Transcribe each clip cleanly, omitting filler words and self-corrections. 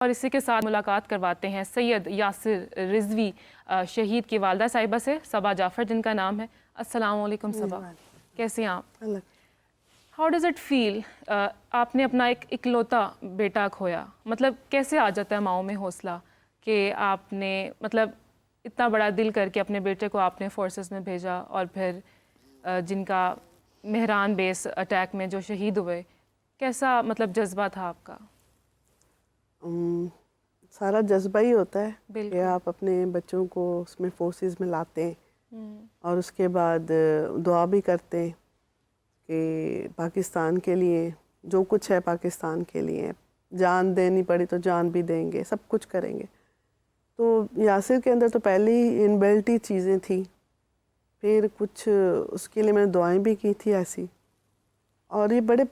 اور اسی کے ساتھ ملاقات کرواتے ہیں سید یاسر رضوی شہید کی والدہ صاحبہ سے، صبا جعفر جن کا نام ہے۔ السلام علیکم صبا، کیسے ہیں آپ؟ How does it feel? آپ نے اپنا ایک اکلوتا بیٹا کھویا، مطلب کیسے آ جاتا ہے ماؤں میں حوصلہ کہ آپ نے مطلب اتنا بڑا دل کر کے اپنے بیٹے کو آپ نے فورسز میں بھیجا، اور پھر جن کا مہران بیس اٹیک میں جو شہید ہوئے، کیسا مطلب جذبہ تھا آپ کا؟ سارا جذبہ ہی ہوتا ہے کہ بالکل۔ آپ اپنے بچوں کو اس میں فورسز میں لاتے ہیں اور اس کے بعد دعا بھی کرتے ہیں کہ پاکستان کے لیے جو کچھ ہے پاکستان کے لیے، جان دینی پڑی تو جان بھی دیں گے، سب کچھ کریں گے۔ تو یاسر کے اندر تو پہلے ہی انبلٹ ہی چیزیں تھیں، پھر کچھ اس کے لیے میں نے دعائیں بھی کی تھی ایسی، اور یہ بڑے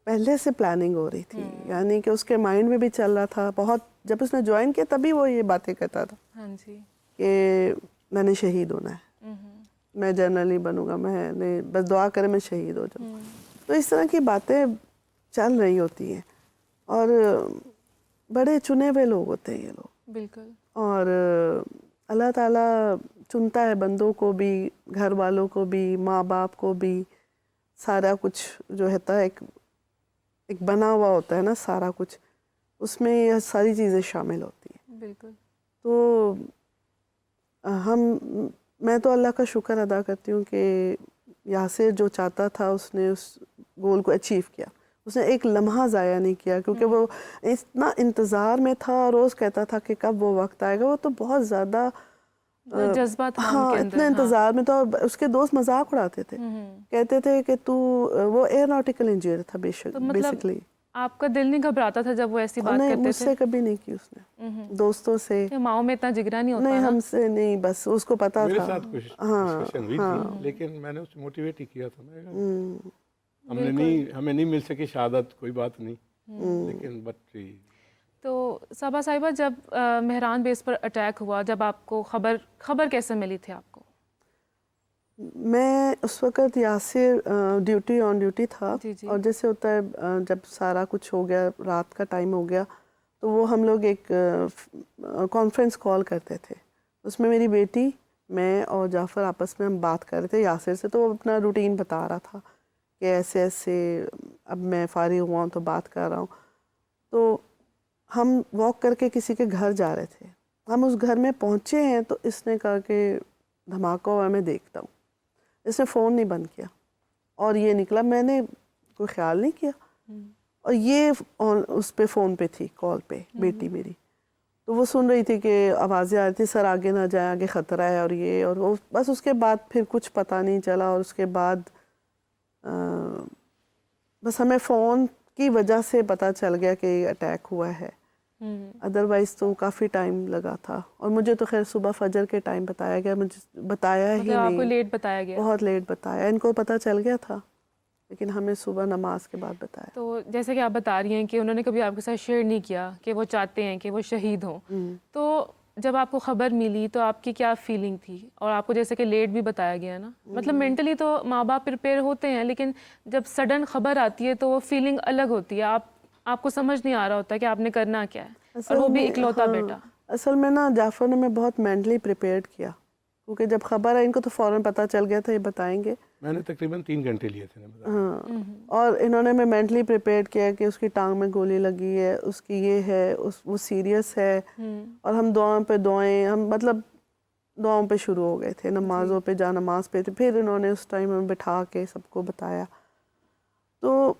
پہلے سے پلاننگ ہو رہی تھی، یعنی کہ اس کے مائنڈ میں بھی چل رہا تھا بہت، جب اس نے جوائن کیا تبھی وہ یہ باتیں کرتا تھا کہ میں نے شہید ہونا ہے، میں جنرل نہیں بنوں گا، میں نے بس دعا کرے میں شہید ہو جاؤں۔ تو اس طرح کی باتیں چل رہی ہوتی ہیں، اور بڑے چنے ہوئے لوگ ہوتے ہیں یہ لوگ، بالکل۔ اور اللہ تعالیٰ چنتا ہے بندوں کو بھی، گھر والوں کو بھی، ماں باپ کو بھی، سارا کچھ جو ہوتا ہے ایک بنا ہوا ہوتا ہے نا سارا کچھ، اس میں یہ ساری چیزیں شامل ہوتی ہیں۔ بالکل۔ تو میں تو اللہ کا شکر ادا کرتی ہوں کہ یاسر جو چاہتا تھا اس نے اس گول کو اچیو کیا، اس نے ایک لمحہ ضائع نہیں کیا، کیونکہ وہ اتنا انتظار میں تھا، روز کہتا تھا کہ کب وہ وقت آئے گا، وہ تو بہت زیادہ جذبہ تھا ان ہاں کے اندر، اتنے انتظار میں، تو اس کے دوست مذاق اڑاتے تھے، کہتے تھے کہ وہ ایئروناٹیکل انجینئر تھا بیسکلی۔ آپ کا دل نہیں گھبراتا تھا جب وہ ایسی بات کرتے تھے؟ مجھ سے کبھی نہیں کی اس نے، دوستوں سے ماؤں میں اتنا جگرا نہیں ہوتا؟ نہیں، ہم سے نہیں، بس اس کو پتا تھا۔ میرے ساتھ کچھ ڈسکشن ہوئی تھی، لیکن میں نے اس موٹیویٹ ہی کیا تھا، ہمیں نہیں مل سکی شہادت، کوئی بات نہیں، لیکن تو صبا صاحبہ جب مہران بیس پر اٹیک ہوا، جب آپ کو خبر کیسے ملی تھی آپ کو؟ میں اس وقت یاسر آن ڈیوٹی تھا، اور جیسے ہوتا ہے جب سارا کچھ ہو گیا، رات کا ٹائم ہو گیا، تو وہ ہم لوگ ایک کانفرنس کال کرتے تھے، اس میں میری بیٹی، میں اور جعفر آپس میں ہم بات کر رہے تھے یاسر سے، تو وہ اپنا روٹین بتا رہا تھا کہ ایسے ایسے اب میں فارغ ہوا ہوں تو بات کر رہا ہوں۔ تو ہم واک کر کے کسی کے گھر جا رہے تھے، ہم اس گھر میں پہنچے ہیں تو اس نے کہا کہ دھماکہ ہوا، میں دیکھتا ہوں۔ اس نے فون نہیں بند کیا اور یہ نکلا، میں نے کوئی خیال نہیں کیا، اور یہ اس پہ فون پہ تھی، کال پہ بیٹی میری، تو وہ سن رہی تھی کہ آوازیں آ رہی تھی، سر آگے نہ جائیں، آگے خطرہ ہے، اور یہ، اور وہ بس اس کے بعد پھر کچھ پتہ نہیں چلا، اور اس کے بعد بس ہمیں فون کی وجہ سے پتہ چل گیا کہ یہ اٹیک ہوا ہے، ادروائز تو کافی ٹائم لگا تھا، اور مجھے تو خیر صبح فجر کے ٹائم بتایا گیا، مجھے بتایا ہی نہیں، آپ کو لیٹ بتایا گیا؟ بہت لیٹ بتایا، ان کو پتہ چل گیا تھا لیکن ہمیں صبح نماز کے بعد بتایا۔ تو جیسے کہ آپ بتا رہی ہیں کہ انہوں نے کبھی آپ کے ساتھ شیئر نہیں کیا کہ وہ چاہتے ہیں کہ وہ شہید ہوں، تو جب آپ کو خبر ملی تو آپ کی کیا فیلنگ تھی؟ اور آپ کو جیسے کہ لیٹ بھی بتایا گیا نا، مطلب مینٹلی تو ماں باپ پریپیئر ہوتے ہیں، لیکن جب سڈن خبر آتی ہے تو وہ فیلنگ الگ ہوتی ہے، آپ کو سمجھ نہیں آ رہا ہوتا کہ آپ نے کرنا کیا ہے، اور وہ بھی اکلوتا بیٹا۔ اصل میں نا جعفر نے میں بہت مینٹلی پریپیئرڈ کیا، کیونکہ جب خبر آئی ان کو تو فوراً پتہ چل گیا تھا یہ بتائیں گے، میں نے تقریباً 3 گھنٹے لیے تھے۔ ہاں، اور انہوں نے میں مینٹلی پریپیئرڈ کیا کہ اس کی ٹانگ میں گولی لگی ہے، اس کی یہ ہے، وہ سیریس ہے، اور ہم دعاؤں پہ دعائیں، ہم مطلب دعاؤں پہ شروع ہو گئے تھے، نمازوں پہ، جا نماز پہ تھے، پھر انہوں نے اس ٹائم ہمیں بٹھا کے سب کو بتایا۔ تو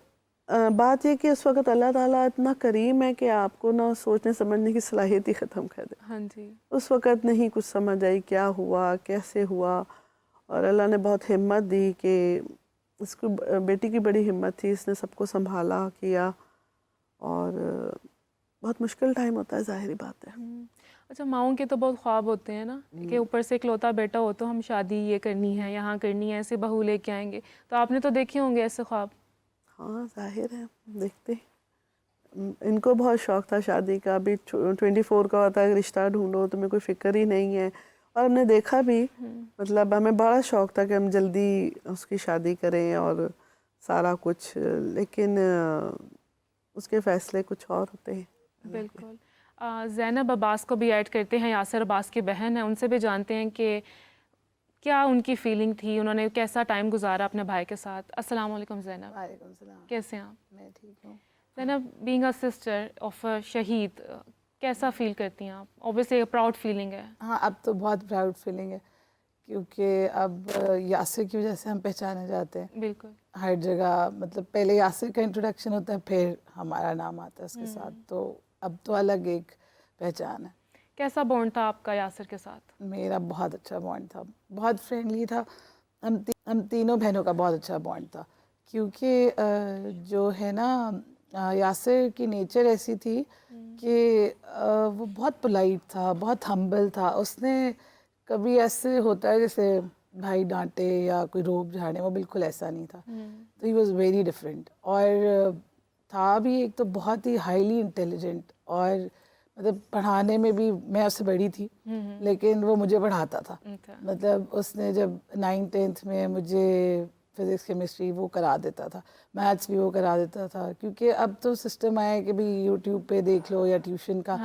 بات یہ کہ اس وقت اللہ تعالیٰ اتنا کریم ہے کہ آپ کو نہ سوچنے سمجھنے کی صلاحیت ہی ختم کر دے۔ اس وقت نہیں کچھ سمجھ آئی کیا ہوا، کیسے ہوا، اور اللہ نے بہت ہمت دی کہ اس کو، بیٹی کی بڑی ہمت تھی، اس نے سب کو سنبھالا کیا، اور بہت مشکل ٹائم ہوتا ہے، ظاہری بات ہے۔ اچھا، ماؤں کے تو بہت خواب ہوتے ہیں نا کہ اوپر سے اکلوتا بیٹا ہو تو ہم شادی یہ کرنی ہے، یہاں کرنی ہے، ایسے بہو لے کے آئیں گے، تو آپ نے تو دیکھے ہوں گے ایسے خواب؟ ہاں ظاہر ہے، دیکھتے، ان کو بہت شوق تھا شادی کا، ابھی 24 کا ہوتا ہے رشتہ ڈھونڈو، تمہیں کوئی فکر ہی نہیں ہے، اور ہم نے دیکھا بھی، مطلب ہمیں بڑا شوق تھا کہ ہم جلدی اس کی شادی کریں اور سارا کچھ، لیکن اس کے فیصلے کچھ اور ہوتے ہیں۔ بالکل. زینب عباس کو بھی ایڈ کرتے ہیں, یاسر عباس کی بہن ہیں, ان سے بھی جانتے ہیں کہ کیا ان کی فیلنگ تھی, انہوں نے کیسا ٹائم گزارا اپنے بھائی کے ساتھ. السلام علیکم زینب. وعلیکم السلام. کیسے ہیں آپ؟ میں ٹھیک ہوں. زینب, بینگ اے سسٹر آف اے شہید, کیسا فیل کرتی ہیں آپ؟ اوبیسلی پراؤڈ فیلنگ ہے. ہاں, اب تو بہت پراؤڈ فیلنگ ہے کیونکہ اب یاسر کی وجہ سے ہم پہچانے جاتے ہیں بالکل ہر جگہ. مطلب پہلے یاسر کا انٹروڈکشن ہوتا ہے, پھر ہمارا نام آتا ہے اس کے ساتھ, تو اب تو الگ ایک پہچان ہے. کیسا بانڈ تھا آپ کا یاسر کے ساتھ؟ میرا بہت اچھا بانڈ تھا, بہت فرینڈلی تھا. ہم تینوں بہنوں کا بہت اچھا بانڈ تھا کیونکہ جو ہے نا یاسر کی نیچر ایسی تھی کہ وہ بہت پولائٹ تھا, بہت ہمبل تھا. اس نے کبھی ایسے ہوتا ہے جیسے بھائی ڈانٹے یا کوئی روب جھاڑے, وہ بالکل ایسا نہیں تھا. تو ہی واز ویری ڈفرینٹ. اور تھا بھی ایک تو بہت ہی ہائیلی انٹیلیجنٹ, اور مطلب پڑھانے میں بھی میں اس سے بڑی تھی لیکن وہ مجھے پڑھاتا تھا. مطلب اس نے جب 9th-10th میں مجھے فزکس کیمسٹری وہ کرا دیتا تھا, میتھس بھی وہ کرا دیتا تھا, کیونکہ اب تو سسٹم آیا ہے کہ بھائی یوٹیوب پہ دیکھ لو یا ٹیوشن کا.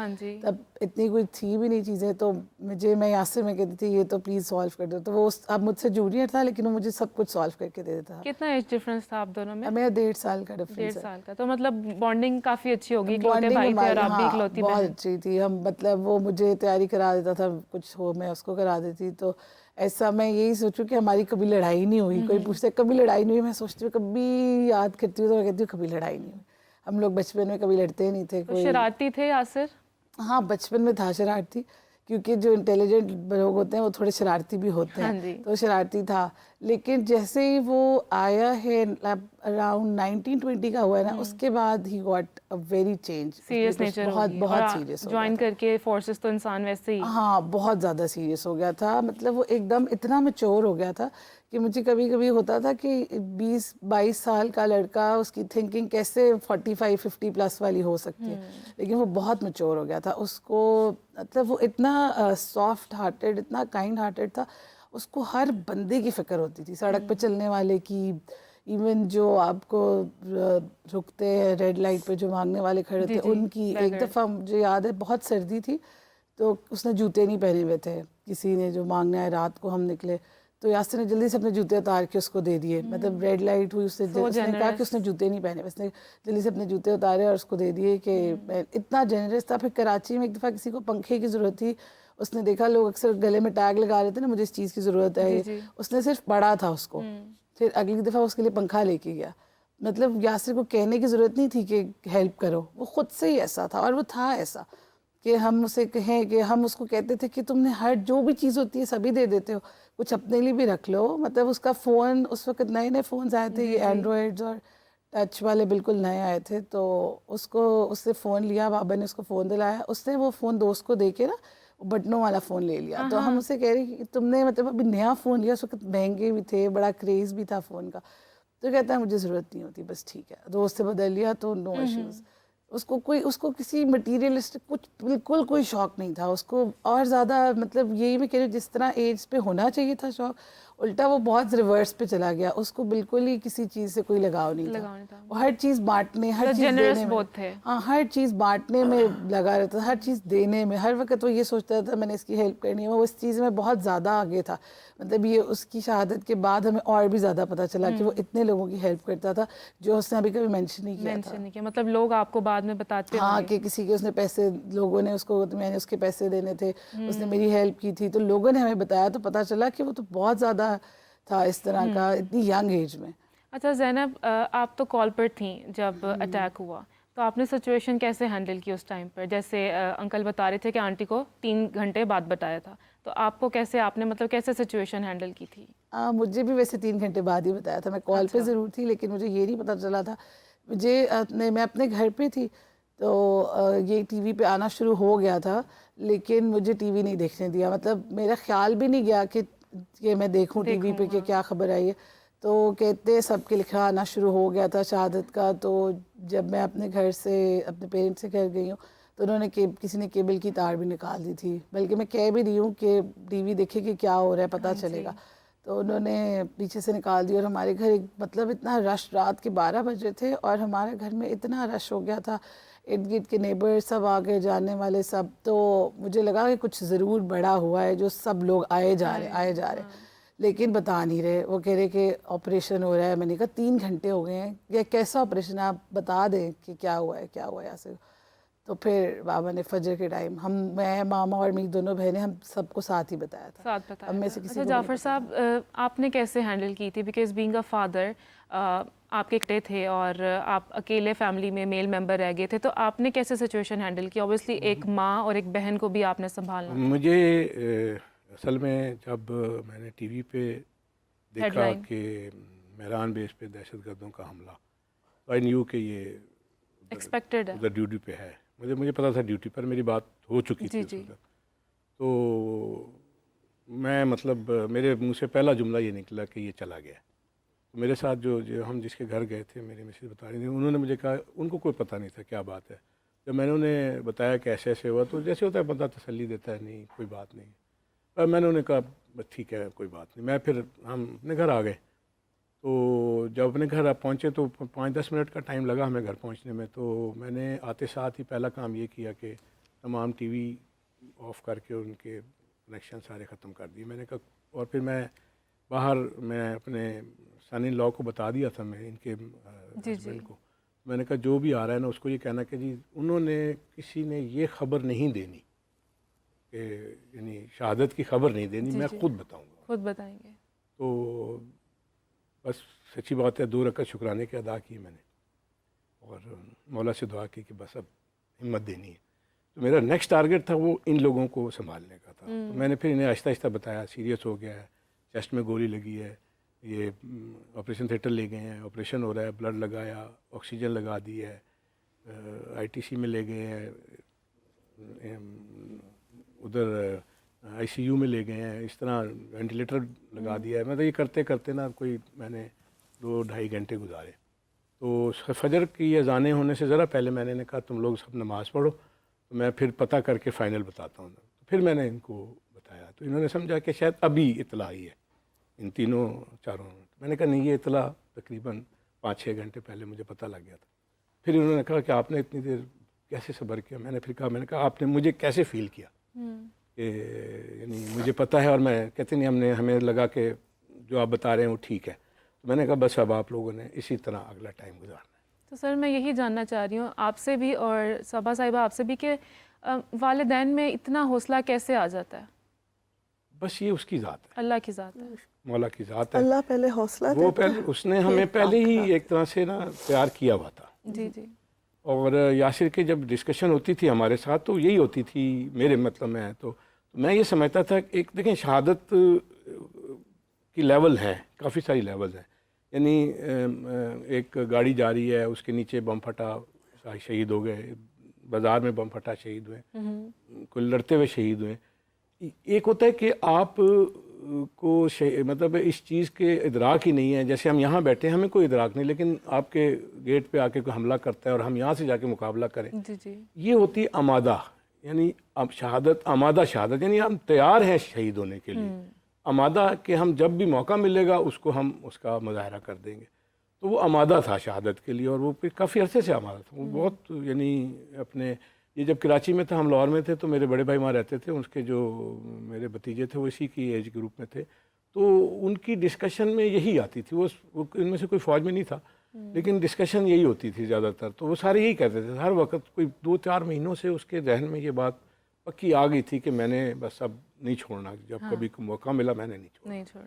تب اتنی کوئی تھی بھی نہیں چیزیں, تو میں یاسر میں کہتی تھی یہ تو پلیز سالو کر دو, تو وہ اب مجھ سے جونیئر تھا لیکن وہ مجھے سب کچھ سالو کر کے دے دیتا تھا. کتنا ایج ڈفرینس تھا آپ دونوں میں؟ میرا 1.5 سال کا ڈفرینس. 1.5 سال کا, تو مطلب بانڈنگ کافی اچھی ہوگی, اکلوتے بھائی تھے اور آپ بھی اکلوتی بہن. بہت اچھی تھی. ہم مطلب وہ مجھے تیاری کرا دیتا تھا, کچھ ہو میں اس کو کرا دیتی. تو ایسا میں یہی سوچوں کہ ہماری کبھی لڑائی نہیں ہوئی. کوئی پوچھتا ہے کبھی لڑائی نہیں ہوئی, میں سوچتی ہوں کبھی یاد کرتی ہوں تو میں کہتی ہوں کبھی لڑائی نہیں ہوئی. ہم لوگ بچپن میں کبھی لڑتے نہیں تھے. کوئی شرارتی تھے یاسر؟ ہاں, بچپن میں تھا شرارتی, کیونکہ جو انٹیلیجنٹ لوگ ہوتے ہیں وہ تھوڑے شرارتی بھی ہوتے ہیں, تو شرارتی تھا. لیکن جیسے ہی وہ آیا ہے اراؤنڈ 1920 کا ہوا ہے نا, اس کے بعد he got a very change. Serious nature بہت بہت سیریس ہو گیا. جوائن کر کے فورسز تو انسان ویسے ہی, ہاں بہت زیادہ سیریس ہو گیا تھا. مطلب وہ ایک دم اتنا میچور ہو گیا تھا کہ مجھے کبھی کبھی ہوتا تھا کہ 20-22 سال کا لڑکا, اس کی تھنکنگ کیسے 45-50 پلس والی ہو سکتی ہے, لیکن وہ بہت میچور ہو گیا تھا. اس کو مطلب وہ اتنا سافٹ ہارٹیڈ, اتنا کائنڈ ہارٹیڈ تھا. اس کو ہر بندے کی فکر ہوتی تھی, سڑک پہ چلنے والے کی, ایون جو آپ کو رکتے ہیں ریڈ لائٹ پہ جو مانگنے والے کھڑے تھے ان کی. ایک دفعہ مجھے یاد ہے بہت سردی تھی, تو اس نے جوتے نہیں پہنے ہوئے تھے کسی نے, جو مانگنا ہے رات کو ہم نکلے, تو یاسر نے جلدی سے اپنے جوتے اتار کے اس کو دے دیے. مطلب ریڈ لائٹ ہوئی, اس نے کہا کہ اس نے جوتے نہیں پہنے, اس نے جلدی سے اپنے جوتے اتارے اور اس کو دے دیے. کہ اتنا جنرس تھا. پھر کراچی میں ایک دفعہ کسی کو پنکھے کی ضرورت تھی, اس نے دیکھا لوگ اکثر گلے میں ٹیگ لگا رہے تھے نا, مجھے اس چیز کی ضرورت ہے, اس نے صرف پڑھا تھا اس کو, پھر اگلی دفعہ اس کے لیے پنکھا لے کے گیا. مطلب یاسر کو کہنے کی ضرورت نہیں تھی کہ ہیلپ کرو, وہ خود سے ہی ایسا تھا. اور وہ تھا ایسا کہ ہم اسے کہیں کہ ہم اس کو کہتے تھے کہ تم نے ہر جو بھی چیز ہوتی ہے سبھی دے دیتے ہو, کچھ اپنے لیے بھی رکھ لو. مطلب اس کا فون, اس وقت نئے نئے فونز آئے تھے, یہ اینڈرائڈز اور ٹچ والے بالکل نئے آئے تھے. تو اس سے فون لیا, بابا نے اس کو فون دلایا, اس نے وہ فون دوست کو دے کے نا بٹنوں والا فون لے لیا. تو ہم اسے کہہ رہے کہ تم نے مطلب ابھی نیا فون لیا, اس وقت مہنگے بھی تھے, بڑا کریز بھی تھا فون کا. تو کہتا ہے مجھے ضرورت نہیں ہوتی, بس ٹھیک ہے, دوست سے بدل لیا تو نو ایشوز. اس کو کسی مٹیریلسٹک کچھ بالکل کوئی شوق نہیں تھا اس کو. اور زیادہ مطلب یہی میں کہہ رہی ہوں, جس طرح ایج پہ ہونا چاہیے تھا شوق, الٹا وہ بہت ریورس پہ چلا گیا. اس کو بالکل ہی کسی چیز سے کوئی لگاؤ نہیں تھا. وہ ہر چیز بانٹنے, ہر چیز دینے میں, ہاں ہر چیز بانٹنے میں لگا رہتا تھا, ہر چیز دینے میں. ہر وقت وہ یہ سوچتا تھا میں نے اس کی ہیلپ کرنی ہے. وہ اس چیز میں بہت زیادہ آگے تھا. مطلب یہ اس کی شہادت کے بعد ہمیں اور بھی زیادہ پتہ چلا کہ وہ اتنے لوگوں کی ہیلپ کرتا تھا جو اس نے ابھی کبھی مینشن نہیں کیا. مطلب لوگ آپ کو بعد میں بتاتے ہاں کہ کسی کے اس نے پیسے, لوگوں نے اس کو, میں نے اس کے پیسے دینے تھے, اس نے میری ہیلپ کی تھی, تو لوگوں نے ہمیں بتایا تو پتہ چلا کہ وہ تو بہت زیادہ تھا اس طرح کا, اتنی ینگ ایج میں. اچھا زینب, آپ تو کال پر تھیں جب اٹیک ہوا, تو آپ نے سچویشن کیسے ہینڈل کی اس ٹائم پر؟ جیسے انکل بتا رہے تھے کہ آنٹی کو 3 گھنٹے بعد بتایا تھا, تو آپ کو کیسے, آپ نے مطلب کیسے سچویشن ہینڈل کی تھی؟ مجھے بھی ویسے 3 گھنٹے بعد ہی بتایا تھا. میں کال پہ ضرور تھی لیکن مجھے یہ نہیں پتہ چلا تھا. میں اپنے گھر پہ تھی, تو یہ ٹی وی پہ آنا شروع ہو گیا تھا, لیکن مجھے ٹی وی نہیں دیکھنے دیا. مطلب میرا خیال بھی نہیں گیا کہ میں دیکھوں ٹی وی پہ کہ کیا خبر آئی ہے. تو کہتے سب کے لکھا آنا شروع ہو گیا تھا شہادت کا. تو جب میں اپنے گھر سے, اپنے پیرنٹس سے گھر گئی ہوں, تو انہوں نے کسی نے کیبل کی تار بھی نکال دی تھی. بلکہ میں کہہ بھی رہی ہوں کہ ٹی وی دیکھے کہ کیا ہو رہا ہے, پتہ چلے گا. تو انہوں نے پیچھے سے نکال دی. اور ہمارے گھر مطلب اتنا رش, رات کے 12 بجے تھے, اور ہمارے گھر میں اتنا رش ہو گیا تھا, ارد گرد کے نیبر سب آگے جانے والے سب. تو مجھے لگا کہ کچھ ضرور بڑا ہوا ہے جو سب لوگ آئے جا رہے لیکن بتا نہیں رہے. وہ کہہ رہے کہ آپریشن ہو رہا ہے. میں نے کہا 3 گھنٹے ہو گئے ہیں, یہ کیسا آپریشن ہے, آپ بتا دیں کہ کیا ہوا ہے یاسر. تو پھر بابا نے فجر کے ٹائم میں ماما اور میری دونوں بہنیں ہم سب کو ساتھ ہی بتایا تھا. اب میں سے کسی کو جعفر صاحب آپ نے کیسے ہینڈل کی تھی, بیکاز بینگ اے فادر آپ کے اکٹے تھے اور آپ اکیلے فیملی میں میل ممبر رہ گئے تھے, تو آپ نے کیسے سچویشن ہینڈل کی؟ اوبیسلی ایک ماں اور ایک بہن کو بھی آپ نے سنبھالنا. مجھے اصل میں جب میں نے ٹی وی پہ دیکھا کہ میران بیس پہ دہشت گردوں کا حملہ, تو آئی نیو کہ یہ ایکسپیکٹڈ ہے, ادھر ڈیوٹی پہ ہے. مجھے پتا تھا ڈیوٹی پر میری بات ہو چکی تھی اس وقت. تو میں مطلب میرے منہ سے پہلا جملہ یہ نکلا کہ یہ چلا گیا. میرے ساتھ جو ہم جس کے گھر گئے تھے, میری مسز بتا رہی تھی, انہوں نے مجھے کہا ان کو کوئی پتہ نہیں تھا کیا بات ہے. جب میں نے انہیں بتایا کہ ایسے ایسے ہوا, تو جیسے ہوتا ہے بندہ تسلی دیتا ہے, نہیں کوئی بات نہیں. اور میں نے انہیں کہا بس ٹھیک ہے کوئی بات نہیں. میں پھر ہم اپنے گھر آ گئے. تو جب اپنے گھر پہنچے تو 5-10 منٹ کا ٹائم لگا ہمیں گھر پہنچنے میں. تو میں نے آتے ساتھ ہی پہلا کام یہ کیا کہ تمام ٹی وی آف کر کے ان کے کنیکشن سارے ختم کر دیے. میں نے کہا, اور پھر میں باہر میں اپنے سن ان لا کو بتا دیا تھا, میں ان کے ہسبینڈ کو. میں نے کہا جو بھی آ رہا ہے نا اس کو یہ کہنا کہ جی انہوں نے کسی نے یہ خبر نہیں دینی کہ یعنی شہادت کی خبر نہیں دینی, میں خود بتاؤں گا, خود بتائیں گے. تو بس سچی بات ہے 2 رکعت شکرانے کے ادا کی میں نے, اور مولا سے دعا کی کہ بس اب ہمت دینی ہے. تو میرا نیکسٹ ٹارگیٹ تھا وہ ان لوگوں کو سنبھالنے کا تھا. تو میں نے پھر انہیں آہستہ آہستہ بتایا, سیریس ہو گیا ہے, چیسٹ میں گولی لگی ہے, یہ آپریشن تھیٹر لے گئے ہیں, آپریشن ہو رہا ہے, بلڈ لگایا, آکسیجن لگا دی ہے, آئی ٹی سی میں لے گئے ہیں, ادھر آئی سی یو میں لے گئے ہیں, اس طرح وینٹیلیٹر لگا دیا ہے. مطلب یہ کرتے کرتے نا کوئی میں نے 2-2.5 گھنٹے گزارے. تو فجر کی اذانیں ہونے سے ذرا پہلے میں نے کہا تم لوگ سب نماز پڑھو, تو میں پھر پتہ کر کے فائنل بتاتا ہوں. تو پھر میں نے ان کو بتایا, تو انہوں نے سمجھا کہ شاید ابھی اطلاع آئی ہے ان تینوں چاروں. میں نے کہا نہیں, یہ اطلاع تقریباً 5-6 گھنٹے پہلے مجھے پتہ لگ گیا تھا. پھر انہوں نے کہا کہ آپ نے اتنی دیر کیسے صبر کیا؟ میں نے پھر کہا, میں نے کہا آپ نے مجھے کیسے فیل کیا کہ یعنی مجھے پتہ ہے, اور میں کہتے نہیں ہمیں لگا کہ جو آپ بتا رہے ہیں وہ ٹھیک ہے. تو میں نے کہا بس اب آپ لوگوں نے اسی طرح اگلا ٹائم گزارنا ہے. تو سر میں یہی جاننا چاہ رہی ہوں آپ سے بھی اور صبا صاحبہ آپ سے بھی کہ والدین میں اتنا حوصلہ کیسے آ جاتا ہے؟ بس یہ اس کی ذات ہے, اللہ کی ذات ہے, مولا کی ذات ہے. اللہ پہلے حوصلہ وہ پہلے اس نے ہمیں پہلے ہی ایک طرح سے نا تیار کیا ہوا تھا. جی جی. اور یاسر کے جب ڈسکشن ہوتی تھی ہمارے ساتھ تو یہی ہوتی تھی میرے مطلب میں, تو میں یہ سمجھتا تھا کہ ایک دیکھیں شہادت کی لیول ہیں, کافی ساری لیولز ہیں. یعنی ایک گاڑی جا رہی ہے, اس کے نیچے بم پھٹا, شہید ہو گئے, بازار میں بم پھٹا شہید ہوئے, کوئی لڑتے ہوئے شہید ہوئے. ایک ہوتا ہے کہ آپ کو مطلب اس چیز کے ادراک ہی نہیں ہے, جیسے ہم یہاں بیٹھے ہیں ہمیں کوئی ادراک نہیں, لیکن آپ کے گیٹ پہ آ کے کوئی حملہ کرتا ہے اور ہم یہاں سے جا کے مقابلہ کریں. جی جی. یہ ہوتی ہے آمادہ, یعنی اب شہادت, آمادہ شہادت, یعنی ہم تیار ہیں شہید ہونے کے لیے, آمادہ کہ ہم جب بھی موقع ملے گا اس کو ہم اس کا مظاہرہ کر دیں گے. تو وہ آمادہ تھا شہادت کے لیے, اور وہ کافی عرصے سے آمادہ تھا. وہ بہت یعنی اپنے یہ جب کراچی میں تھا, ہم لاہور میں تھے, تو میرے بڑے بھائی وہاں رہتے تھے, اس کے جو میرے بھتیجے تھے وہ اسی کی ایج گروپ میں تھے. تو ان کی ڈسکشن میں یہی آتی تھی, وہ ان میں سے کوئی فوج میں نہیں تھا, لیکن ڈسکشن یہی ہوتی تھی زیادہ تر. تو وہ سارے یہی کہتے تھے ہر وقت, کوئی 2-4 مہینوں سے اس کے ذہن میں یہ بات پکی آ گئی تھی کہ میں نے بس اب نہیں چھوڑنا, جب کبھی موقع ملا میں نے نہیں چھوڑا.